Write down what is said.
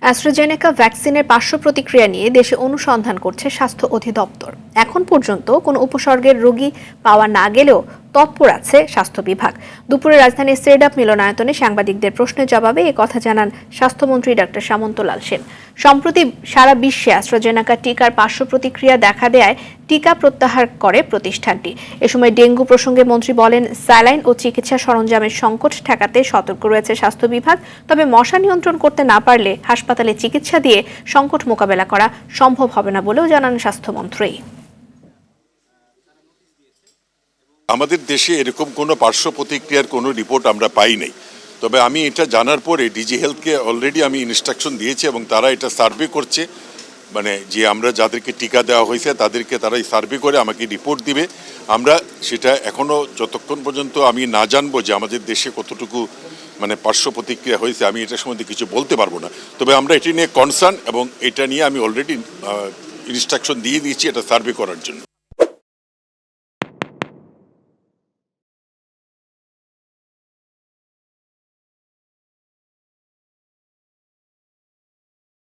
AstraZeneca ভ্যাকসিনের পার্শ্ব প্রতিক্রিয়া নিয়ে দেশে অনুসন্ধান করছে স্বাস্থ্য অধিদপ্তর। এখন পর্যন্ত কোনো উপসর্গের রোগী পাওয়া না গেলেও তৎপর আছে স্বাস্থ্য বিভাগ। দুপুরে রাজধানীর সেডাপ মিলনায়তনে সাংবাদিকদের প্রশ্নের জবাবে কথা জানান স্বাস্থ্যমন্ত্রী ডক্টর সামন্ত লাল সেন। সম্প্রতি সারা বিশ্বে অ্যাস্ট্রাজেনেকা টিকার পার্শ্ব প্রতিক্রিয়া দেখা দেয় টিকা প্রত্যাহার করে প্রতিষ্ঠানটি। এ সময় ডেঙ্গু প্রসঙ্গে মন্ত্রী বলেন, স্যালাইন ও চিকিৎসা সরঞ্জামের সংকট ঠেকাতে সতর্ক রয়েছে স্বাস্থ্য বিভাগ। তবে মশা নিয়ন্ত্রণ করতে না পারলে হাসপাতালে চিকিৎসা দিয়ে সংকট মোকাবেলা করা সম্ভব হবে না বলেও জানান স্বাস্থ্যমন্ত্রী। আমাদের দেশে এরকম কোনো পার্শ্ব প্রতিক্রিয়ার কোনো রিপোর্ট আমরা পাই নাই। তবে আমি এটা জানার পরে ডিজি হেলথকে অলরেডি আমি ইনস্ট্রাকশন দিয়েছি এবং তারা এটা সার্ভে করছে। মানে যে আমরা যাদেরকে টিকা দেওয়া হয়েছে তাদেরকে তারাই সার্ভে করে আমাকে রিপোর্ট দিবে। আমরা সেটা এখনও যতক্ষণ পর্যন্ত আমি না জানবো যে আমাদের দেশে কতটুকু মানে পার্শ্ব প্রতিক্রিয়া হয়েছে আমি এটা সম্বন্ধে কিছু বলতে পারবো না। তবে আমরা এটি নিয়ে কনসার্ন এবং এটা নিয়ে আমি অলরেডি ইনস্ট্রাকশন দিয়ে দিয়েছি এটা সার্ভে করার জন্য।